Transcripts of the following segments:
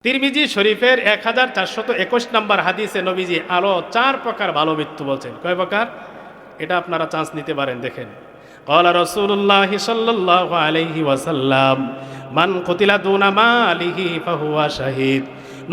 তিরমিজি শরীফের 1421 নম্বর হাদিসে নবীজি আরো 4 প্রকার ভালো মৃত্যু বলছেন। কয় প্রকার? এটা আপনারা চান্স নিতে পারেন, দেখেন। ক্বালা রাসূলুল্লাহি সাল্লাল্লাহু আলাইহি ওয়াসাল্লাম মান কুতিলা দুনা মালিহি ফাহুয়া শাহীদ।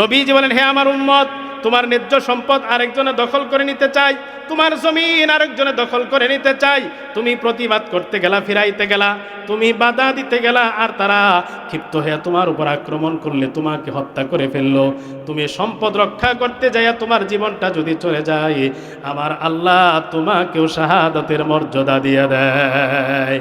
নবীজি বলেন, হে আমার উম্মত, তোমার ন্যায্য সম্পদ আরেকজনে দখল করে নিতে চাই, তোমার জমিন আরেকজনে দখল করে নিতে চাই, তুমি প্রতিবাদ করতে গেলা, ফিরাইতে গেলা, তুমি বাধা দিতে গেলা, আর তারা ক্ষিপ্ত হয়ে তোমার উপর আক্রমণ করলে তোমাকে হত্যা করে ফেললো। তুমি সম্পদ রক্ষা করতে যাইয়া তোমার জীবনটা যদি চলে যায়, আমার আল্লাহ তোমাকেও শাহাদাতের মর্যাদা দিয়ে দেয়।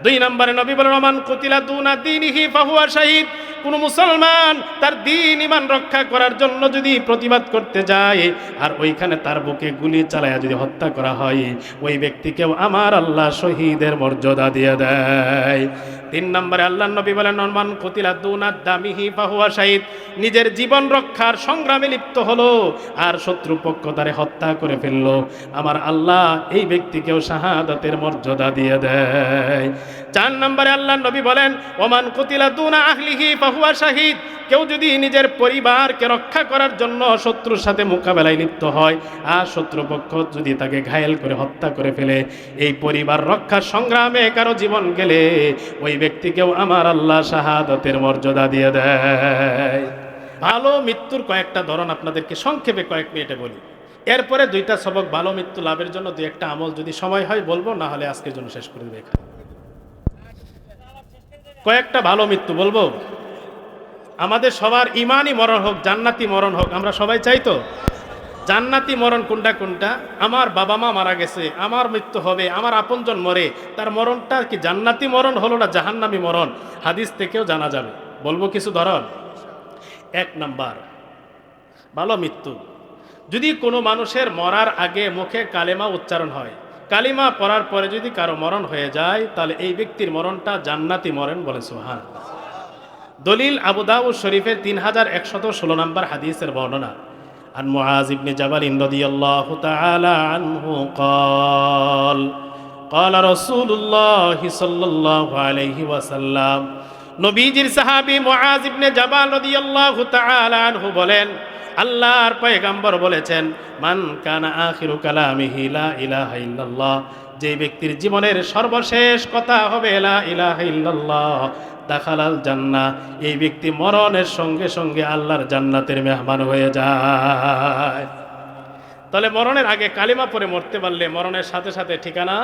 2 নম্বরে নবী বলেন, মান কুতিলা দুনা দীনিহি ফাহুয়া শাহীদ। কোন মুসলমান তার দ্বীন ঈমান রক্ষা করার জন্য যদি প্রতিবাদ করতে যায়, আর ওইখানে তার বুকে গুলি চালায়া যদি হত্যা করা হয়, ওই ব্যক্তিকেও আমার আল্লাহ শহীদের মর্যাদা দিয়ে দেয়। 3 নম্বরে আল্লাহর নবী বলেন, মান কুতিলা দুনা দামিহি ফাহুয়া শাহীদ। নিজের জীবন রক্ষার সংগ্রামে লিপ্ত হলো আর শত্রুপক্ষ তারে হত্যা করে ফেললো, আমার আল্লাহ এই ব্যক্তিকেও শাহাদাতের মর্যাদা দিয়ে দেয়। 4 নম্বরে আল্লাহর নবী বলেন, ওমান কুতিলা দুনা আহলিহি ফাহুয়া শাহীদ। কেউ যদি নিজের পরিবারকে রক্ষা করার জন্য শত্রুর সাথে মোকাবেলায় লিপ্ত হয়, আর শত্রুপক্ষ যদি তাকে ঘায়েল করে হত্যা করে ফেলে, এই পরিবার রক্ষার সংগ্রামে কারো জীবন গেলে ওই ব্যক্তিকেও আমার আল্লাহ শাহাদাতের মর্যাদা দিয়ে দেয়। ভালো মৃত্যুর কয়েকটা ধরন আপনাদেরকে সংক্ষেপে কয়েক মিনিটে বলি, এরপরে 2টা সবক ভালো মৃত্যু লাভের জন্য 2-1টা আমল যদি সময় হয় বলবো, না হলে আজকের জন্য শেষ করে দেবে। কয়েকটা ভালো মৃত্যু বলবো। আমাদের সবার ইমানই মরণ হোক, জান্নাতি মরণ হোক, আমরা সবাই চাই তো। জান্নাতি মরণ কোনটা কোনটা? আমার বাবা মা মারা গেছে, আমার মৃত্যু হবে, আমার আপনজন মরে, তার মরণটা কি জান্নাতি মরণ হলো না জাহান্নামী মরণ? হাদিস থেকেও জানা যাবে। বলবো কিছু ধরন। 1 নাম্বার ভালো মৃত্যু, যদি কোনো মানুষের মরার আগে মুখে কালেমা উচ্চারণ হয়, কালিমা পড়ার পরে যদি কারো মরণ হয়ে যায়, তাহলে এই ব্যক্তির মরণটা জান্নাতি মরণ বলে সুবহানাল্লাহ। দলিল আবু দাউদ শরীফের 3116 নম্বর হাদিসের বর্ণনা। আন মুআজ ইবনে জাবাল রাদিয়াল্লাহু তাআলা আনহু قال قال رسول الله সাল্লাল্লাহু আলাইহি ওয়াসাল্লাম। নবীজির সাহাবী মুআজ ইবনে জাবাল রাদিয়াল্লাহু তাআলা আনহু বলেন, আল্লাহর পয়গম্বর বলেছেন, মান কানা আখিরু কালামিহি লা ইলাহা ইল্লাল্লাহ। যে ব্যক্তির জীবনের সর্বশেষ কথা হবে লা ইলাহা ইল্লাল্লাহ, দাখালাল জান্নাহ। এই ব্যক্তি মরণের সঙ্গে সঙ্গে আল্লাহর জান্নাতের মেহমান হয়ে যায়। তাহলে মরণের আগে কালিমা পড়ে মরতে পারলে মরণের সাথে সাথে ঠিকানা।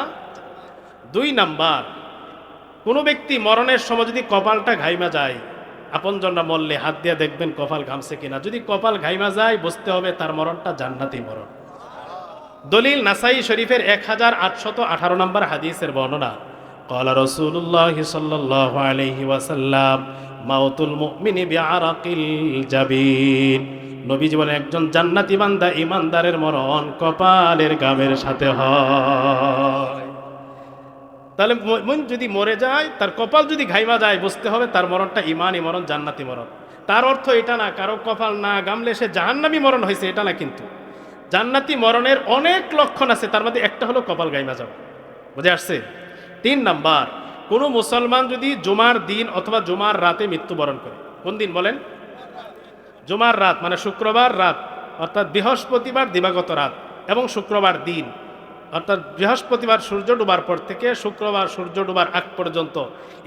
2 নাম্বার, কোনো ব্যক্তি মরণের সময় যদি কপালটা ঘাইমা যায়, আপনজনরা মরলে হাত দিয়ে দেখবেন কপাল ঘামছে কিনা, যদি কপাল ঘাইমা যায় বুঝতে হবে তার মরণটা জান্নাতি মরণ। দলিল নাসাই শরীফের 1818 নম্বর হাদিসের বর্ণনা। قال رسول الله صلى الله عليه وسلم মাউতুল মুমিনি বিআরাকিল জাবিন। নবীজি বলেন, একজন জান্নাতি বান্দা ইমানদারের মরণ কপালের ঘামের সাথে হয়। তাহলে মুমিন যদি মরে যায়, তার কপাল যদি ঘাইমা যায়, বুঝতে হবে তার মরণটা ইমানি মরণ, জান্নাতি মরণ। তার অর্থ এটা না কারো কপাল না গামলে সে জাহান্নামী মরণ হয়েছে, এটা না। কিন্তু জান্নাতি মরণের অনেক লক্ষণ আছে, তার মধ্যে একটা হলো কপাল গাইমা যাওয়া। বুঝে আসছে? 3 নাম্বার, কোনো মুসলমান যদি জুমার দিন অথবা জুমার রাতে মৃত্যুবরণ করে। কোন দিন বলেন? জুমার রাত, মানে শুক্রবার রাত, অর্থাৎ বৃহস্পতিবার দিবাগত রাত এবং শুক্রবার দিন, অর্থাৎ বৃহস্পতিবার সূর্য ডুবার পর থেকে শুক্রবার সূর্য ডুবার আগ পর্যন্ত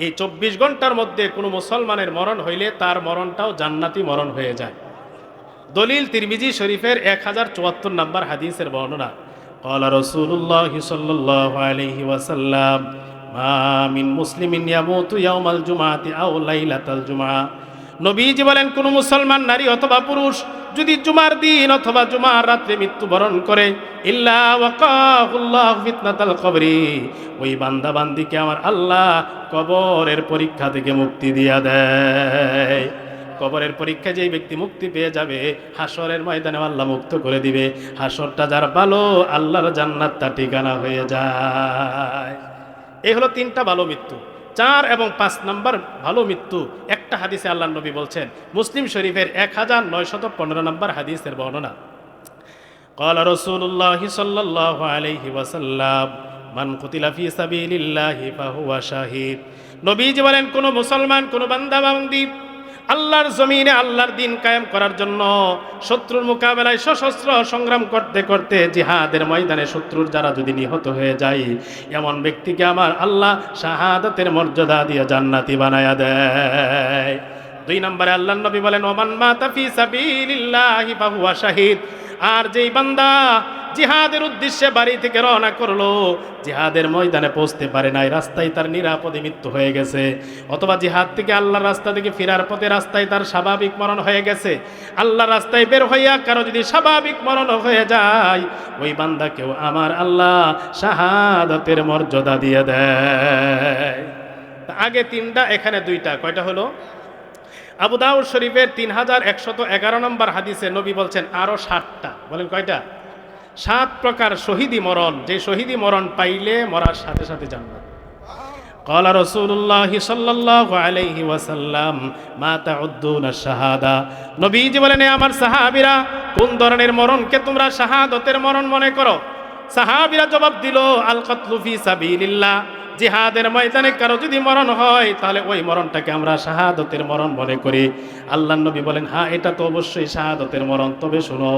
এই 24 ঘন্টার মধ্যে কোনো মুসলমানের মরণ হইলে তার মরণটাও জান্নাতি মরণ হয়ে যায়। দলিল তিরমিজি শরীফের 1074 নম্বর হাদিসের বর্ণনা। قال رسول الله صلى الله عليه وسلم ما من مسلم يموت يوم الجمعة أو ليلة الجمعة। নবীজি বলেন, কোন মুসলমান নারী অথবা পুরুষ যদি জুমার দিন অথবা জুমার রাতে মৃত্যুবরণ করে, ইল্লা ওয়াকাহুল্লাহু ফিতনাতাল কবরি, ওই বান্দা বান্দিকে আমার আল্লাহ কবরের পরীক্ষা থেকে মুক্তি দিয়া দেয়। কবরের পরীক্ষায় যেই ব্যক্তি মুক্তি পেয়ে যাবে, হাসরের ময়দানে আল্লাহ মুক্ত করে দিবে। হাসরটা যার ভালো, আল্লাহর জান্নাত তার ঠিকানা হয়ে যায়। এই হলো 3টা ভালো মৃত্যু। 4 এবং 5 নাম্বার ভালো মৃত্যু একটা হাদিসে আল্লাহর নবী বলছেন, মুসলিম শরীফের 1915 নম্বর হাদিসের বর্ণনা। قال رسول الله صلى الله عليه وسلم من قتل في سبيل الله فهو شهيد। নবীজি বলেন, কোন মুসলমান, কোন বান্দা বান্দি আল্লাহর জমিনে আল্লাহর দিন কায়েম করার জন্য শত্রুর মোকাবেলায় সশস্ত্র সংগ্রাম করতে করতে জিহাদের ময়দানে শত্রুর যারা যদি নিহত হয়ে যায়, এমন ব্যক্তিকে আমার আল্লাহ শাহাদাতের মর্যাদা দিয়ে জান্নাতি বানায়া দেয়। 2 নম্বরে আল্লাহর নবী বলেন, ওমান মাতা ফি সাবিলিল্লাহি ফাহুয়া শাহীদ। আর যেই বান্দা জিহাদের উদ্দেশ্যে বাড়ি থেকে রওনা করলো, জিহাদের ময়দানে পৌঁছতে পারে নাই, রাস্তায় তার নিরাপদে মৃত্যু হয়ে গেছে, অথবা জিহাদ থেকে আল্লাহর রাস্তা থেকে ফেরার পথে রাস্তায় তার স্বাভাবিক মরণ হয়ে গেছে, আল্লাহর রাস্তায় বের হইয়া কারো যদি স্বাভাবিক মরণ হয়ে যায়, ওই বান্দাকেও আমার আল্লাহ শাহাদাতের মর্যাদা দিয়ে দেয়। আগে 3টা, এখানে 2টা, কয়টা হলো? আবু দাউদ শরীফের 3111 নম্বর হাদিসে নবী বলছেন আরো 7টা। বলেন কয়টা? 7 প্রকার শহীদি মরণ, যে শহীদি মরণ পাইলে মরার সাথে সাথে জান্নাত। ক্বালা রাসূলুল্লাহ সাল্লাল্লাহু আলাইহি ওয়াসাল্লাম মা তাউদ্দুনা শাহাদা। নবীজি বলেন, আমার সাহাবীরা, কোন ধরনের মরণকে তোমরা শাহাদাতের মরণ মনে করো? সাহাবীরা জবাব দিল, আল কাতলু ফি সাবিলিল্লাহ। জিহাদের ময়দানে কারো যদি মরণ হয়, তাহলে ওই মরণটাকে আমরা শাহাদাতের মরণ মনে করি। আল্লাহর নবী বলেন, হ্যাঁ, এটা তো অবশ্যই শাহাদাতের মরণ, তবে শোনো,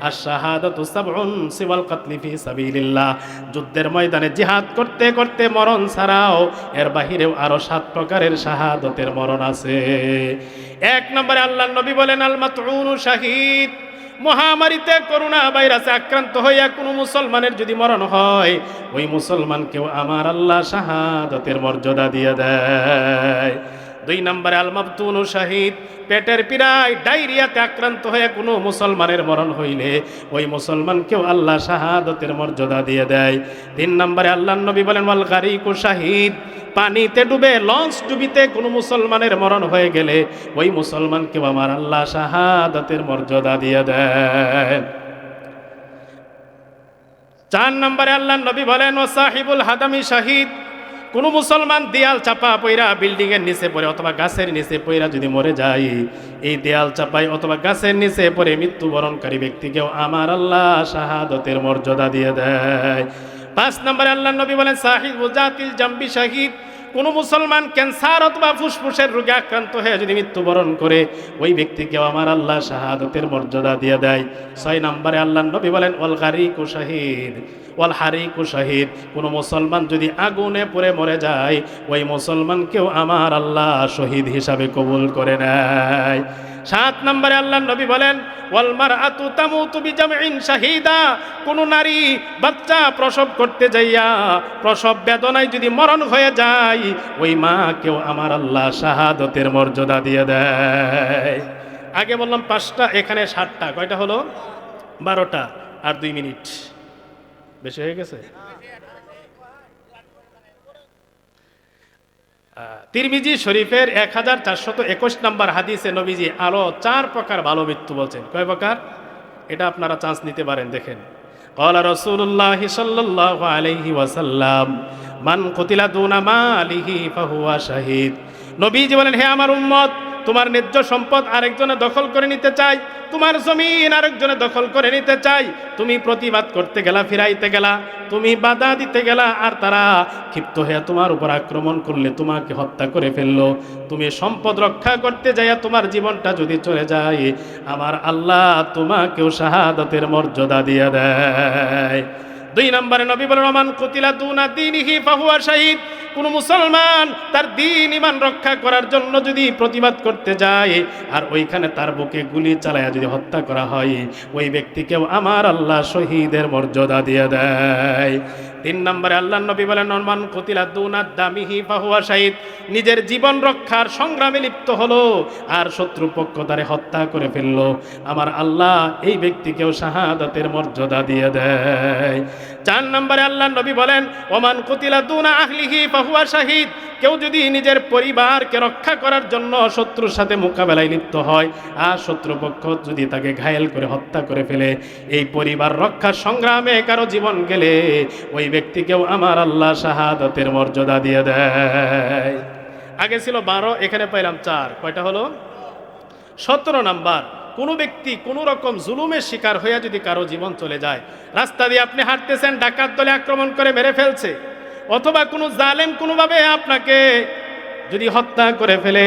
আর শাহাদাতু সাবউন সিওয়াল কাতলি ফি সাবিলিল্লাহ। যুদ্ধের ময়দানে জিহাদ করতে করতে মরণ ছাড়াও এর বাহিরেও আরো 7 প্রকারের শাহাদাতের মরণ আছে। 1 নম্বরে আল্লাহর নবী বলেন, আল মাতউনু শাহীদ। মহামারীতে, করোনা ভাইরাসে আক্রান্ত হইয়া কোনো মুসলমানের যদি মরণ হয়, ওই মুসলমানকেও আমার আল্লাহ শাহাদাতের মর্যাদা দিয়ে দেয়। 2 নম্বরে আল মাবতুনু শাহীদ। পেটের পীড়ায়, ডায়রিয়াতে আক্রান্ত হয়ে কোনো মুসলমানের মরণ হইলে ওই মুসলমানকেও আল্লাহ শাহাদাতের মর্যাদা দিয়ে দেয়। 3 নম্বরে আল্লাহর নবী বলেন, ওয়াল গারিকু শাহীদ। পানিতে ডুবে, লঞ্চ ডুবিতে কোনো মুসলমানের মরণ হয়ে গেলে ওই মুসলমানকেও আমার আল্লাহ শাহাদাতের মর্যাদা দিয়ে দেন। 4 নম্বরে আল্লাহর নবী বলেন, ও সাহিবুল হাদামি শাহীদ। কোন মুসলমান দেয়াল চাপা পইরা, বিল্ডিং এর নিচে পড়ে অথবা গাছের নিচে পইরা যদি মরে যায়, এই দেয়াল চাপাই অথবা গাছের নিচে পড়ে মৃত্যুবরণকারী ব্যক্তিকেও আমার আল্লাহ শাহাদাতের মর্যাদা দিয়ে দেয়। 5 নম্বরে আল্লাহর নবী বলেন, সাহিবু জাতিল জামবি শাহীদ। কোন মুসলমান ক্যান্সার অথবা ফুসফুসের রোগে আক্রান্ত হয়ে যদি মৃত্যুবরণ করে, ওই ব্যক্তিকেও আমার আল্লাহ শাহাদাতের মর্যাদা দিয়ে দেয়। 6 নম্বরে আল্লাহর নবী বলেন, ওয়াল গারিকু শাহীদ ওয়াল হারিকু শাহীদ। কোন মুসলমান যদি আগুনে পড়ে মরে যায়, ওই মুসলমানকেও আমার আল্লাহ শহীদ হিসাবে কবুল করে নেয়। 7 নম্বরে আল্লাহর নবী বলেন, ওয়াল মারআতু তামুতু বিজামইন শাহীদা। কোন নারী বাচ্চা প্রসব করতে যাইয়া প্রসব বেদনায় যদি মরণ হয়ে যায়, ওই মাকেও আমার আল্লাহ শাহাদাতের মর্যাদা দিয়ে দেয়। আগে বললাম 5টা, এখানে 7টা, কয়টা হলো? 12টা। আর 2 মিনিট বেশি হয়ে গেছে। তিরমিজি শরীফের 1421 নম্বর হাদিসে নবীজি আরো 4 প্রকার ভালো মৃত্যু বলছেন। কয় প্রকার? এটা আপনারা চান্স নিতে পারেন, দেখেন। ক্বালা রাসূলুল্লাহ সাল্লাল্লাহু আলাইহি ওয়াসাল্লাম মান কুতিলা দুনা মালিহি ফাহুয়া শাহীদ। নবীজি বলেন, হে আমার উম্মত, তোমার ন্যায্য সম্পদ আরেকজনে দখল করে নিতে চাই, তোমার জমিন আরেকজনে দখল করে নিতে চাই, তুমি প্রতিবাদ করতে গেলা, ফিরাইতে গেলা, তুমি বাধা দিতে গেলা, আর তারা ক্ষিপ্ত হয়ে তোমার উপর আক্রমণ করলে তোমাকে হত্যা করে ফেললো। তুমি সম্পদ রক্ষা করতে যাইয়া তোমার জীবনটা যদি চলে যায়, আমার আল্লাহ তোমাকেও শাহাদাতের মর্যাদা দিয়ে দেয়। 2 নম্বরে নবী বলেন, মান কুতিলা দুনা দীনিহি ফাহুয়া শাহীদ। কোন মুসলমান তার দ্বীন ঈমান রক্ষা করার জন্য যদি প্রতিবাদ করতে যায়, আর ওইখানে তার বুকে গুলি চালায়া যদি হত্যা করা হয়, ওই ব্যক্তিকেও আমার আল্লাহ শহীদের মর্যাদা দিয়ে দেয়। 3 নম্বরে আল্লাহর নবী বলেন, মান কুতিলা দুনা দামিহি ফাহুয়া শাহীদ। নিজের জীবন রক্ষার সংগ্রামে লিপ্ত হলো আর শত্রুপক্ষ তারে হত্যা করে ফেললো, আমার আল্লাহ এই ব্যক্তিকেও শাহাদাতের মর্যাদা দিয়ে দেয়। 4 নম্বরে আল্লাহর নবী বলেন, ওমান কুতিলা দুনা আহলিহি ফাহুয়া শাহীদ। কেউ যদি নিজের পরিবারকে রক্ষা করার জন্য শত্রুর সাথে মোকাবেলায় লিপ্ত হয়, আর শত্রুপক্ষ যদি তাকে ঘায়েল করে হত্যা করে ফেলে, এই পরিবার রক্ষার সংগ্রামে কারো জীবন গেলে ওই ব্যক্তিকেও আমার আল্লাহ শাহাদাতের মর্যাদা দিয়ে দেয়। আগে ছিল 12, এখানে পাইলাম 4, কয়টা হলো? 17 নাম্বার, কোনো ব্যক্তি কোনো রকম জুলুমের শিকার হয়ে যদি কারো জীবন চলে যায়, রাস্তা দিয়ে আপনি হাঁটতেছেন, ডাকাত দলে আক্রমণ করে মেরে ফেলছে, অথবা কোনো জালেম কোনোভাবে আপনাকে যদি হত্যা করে ফেলে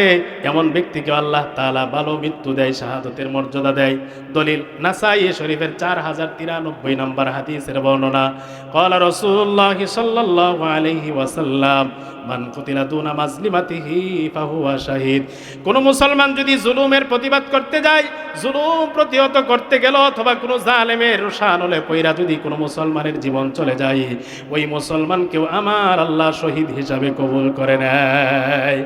এমন ব্যক্তিকে আল্লাহ তাআলা ভালো মৃত্যু দেয়, শাহাদতের মর্যাদা দেয়। দলিল নাসাই শরীফের 4093 নম্বর হাদিসের বর্ণনা। ক্বালা রাসূলুল্লাহ সাল্লাল্লাহু আলাইহি ওয়াসাল্লাম মান কুতিলা দুনা মাজলিমাতিহি ফাহুয়া শাহীদ। কোন মুসলমান যদি জুলুমের প্রতিবাদ করতে যায়, জুলুম প্রতিহত করতে গেল, অথবা কোনো জালেমের রোষানলে পইরা যদি কোনো মুসলমানের জীবন চলে যায়, ওই মুসলমানকেও আমার আল্লাহ শহীদ হিসাবে কবুল করে নেয়।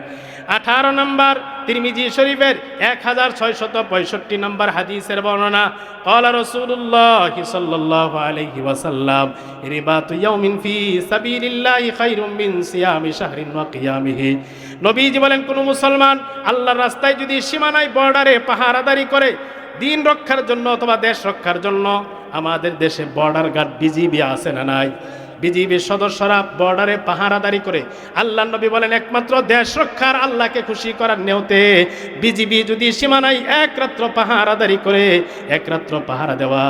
18 নম্বর তিরমিজি শরীফের 1665 নম্বর হাদিসের বর্ণনা। ক্বালা রাসূলুল্লাহ সাল্লাল্লাহু আলাইহি ওয়াসাল্লাম রিবাতু ইয়াউমিন ফি সাবিলিল্লাহি খায়রুম মিন সিয়ামি শাহরিন ওয়া কিয়ামিহি। নবীজি বলেন, কোন মুসলমান আল্লাহর রাস্তায় যদি সীমানায় বর্ডারে পাহারাদারি করে দিন রক্ষার জন্য অথবা দেশ রক্ষার জন্য, আমাদের দেশে বর্ডার গার্ড বিজিবি আছে না নাই? বিজিবির সদস্যরা বর্ডারে পাহারাদারি করে। আল্লাহ নবী বলেন, একমাত্র দেশ রক্ষার, আল্লাহকে খুশি করার নিয়তে বিজিবি যদি সীমানায় এক রাত্র পাহারাদারি করে, এক রাত্র পাহারা দেওয়া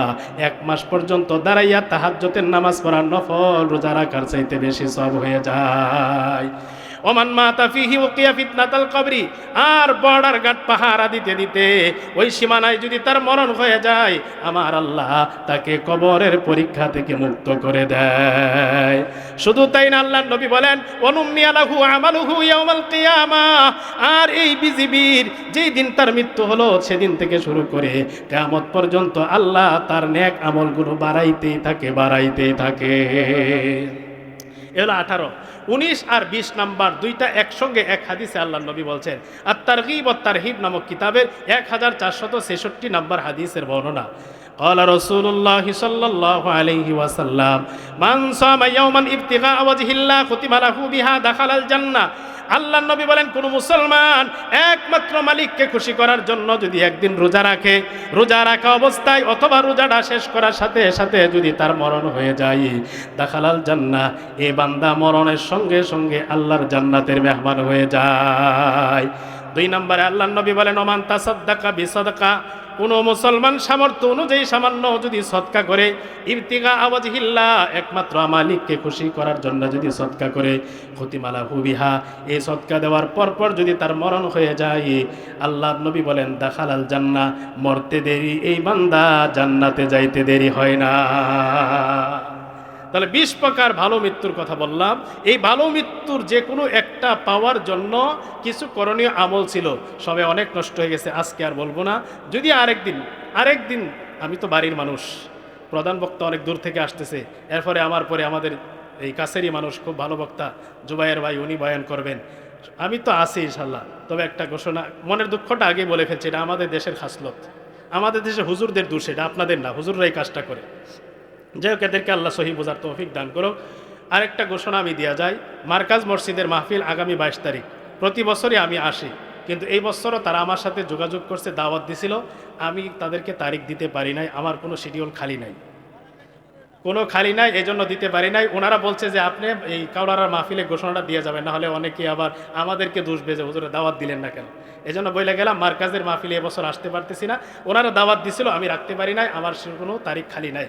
1 মাস পর্যন্ত দাঁড়াইয়া তাহাজ্জুদের নামাজ পড়া নফল রোজা রাখার চাইতে বেশি সওয়াব হয়ে যায়। ওমান মাতা ফিহি উকিয়া ফিতনাতাল কবরি। আর বর্ডার গার্ড পাহারা দিতে দিতে ওই সীমানায় যদি তার মরণ হয়ে যায়, আমার আল্লাহ তাকে কবরের পরীক্ষা থেকে মুক্ত করে দেয়। শুধু তাই না, আল্লাহর নবী বলেন, ওয়ানুম্মিয়া লাহু আমালুহু ইয়াউমাল কিয়ামাহ। আর এই বিজিবির যেই দিন তার মৃত্যু হলো, সেদিন থেকে শুরু করে কিয়ামত পর্যন্ত আল্লাহ তার নেক আমলগুলো বাড়াইতেই থাকে। এগুলো 18, 19 আর 20 নাম্বার দুইটা একসঙ্গে এক হাদিসে আল্লাহ নবী বলছেন। আর তারগীব ও তারহিব নামক কিতাবের 1466 নাম্বার হাদিসের বর্ণনা। قال رسول الله صلى الله عليه وسلم من صام يوما ابتغاء وجه الله ختم له بها دخل الجنة। আল্লাহ নবী বলেন, কোন মুসলমান একমাত্র মালিককে খুশি করার জন্য যদি একদিন রোজা রাখে, রোজা রাখা অবস্থায় অথবা রোজাটা শেষ করার সাথে সাথে যদি তার মরণ হয়ে যায়, দাখালাল জান্নাহ, এই বান্দা মরণের সঙ্গে সঙ্গে আল্লাহর জান্নাতের মেহমান হয়ে যায়। 2 নম্বরে আল্লাহ নবী বলেন, ওমান তাসাদ্দাকা বিসাদাকা। কোন মুসলমান সামর্থ্য অনুযায়ী সামান্য যদি সদকা করে, ইবতিগা ওয়াজহিল্লাহ, একমাত্র মালিককে খুশি করার জন্য যদি সদকা করে, খুতিমা লাহু বিহা, এই সদকা দেওয়ার পরপর যদি তার মরণ হয়ে যায়, আল্লাহর নবী বলেন, দাখালাল জান্নাহ, মরতে দেরি এই বান্দা জান্নাতে যাইতে দেরি হয় না। তাহলে 20 প্রকার ভালো মৃত্যুর কথা বললাম। এই ভালো মৃত্যুর যে কোনো একটা পাওয়ার জন্য কিছু করণীয় আমল ছিল, সবে অনেক নষ্ট হয়ে গেছে, আজকে আর বলবো না। যদি আরেকদিন আমি তো বাড়ির মানুষ, প্রধান বক্তা অনেক দূর থেকে আসতেছে, এরপরে আমার পরে আমাদের এই কাছেরই মানুষ, খুব ভালো বক্তা জুবায়ের ভাই, উনি বয়ান করবেন। আমি তো আছি ইনশাল্লাহ। তবে একটা ঘোষণা, মনের দুঃখটা আগে বলে ফেলছি, এটা আমাদের দেশের খাসলত, আমাদের দেশে হুজুরদের দোষ, এটা আপনাদের না, হুজুররা এই কাজটা করে। যাই হোক, এদেরকে আল্লাহ সহি বোঝার তৌফিক দান করো। আরেকটা ঘোষণা আমি দেওয়া যায়, মার্কাজ মসজিদের মাহফিল আগামী 22 তারিখ। প্রতি বছরই আমি আসি, কিন্তু এই বছরও তারা আমার সাথে যোগাযোগ করছে, দাওয়াত দিছিল, আমি তাদেরকে তারিখ দিতে পারি নাই, আমার কোনো শিডিউল খালি নাই, এই জন্য দিতে পারি নাই। ওনারা বলছে যে আপনি এই কাউরার মাহফিলে ঘোষণাটা দিয়ে যাবেন, না হলে অনেকে আবার আমাদেরকে দোষ বেজে হুজুরে দাওয়াত দিলেন না কেন। এই জন্য বলে গেলাম, মার্কাজের মাহফিলে এবছর আসতে পারতেছি না। ওনারা দাওয়াত দিছিল, আমি রাখতে পারি নাই, আমার কোনো তারিখ খালি নাই।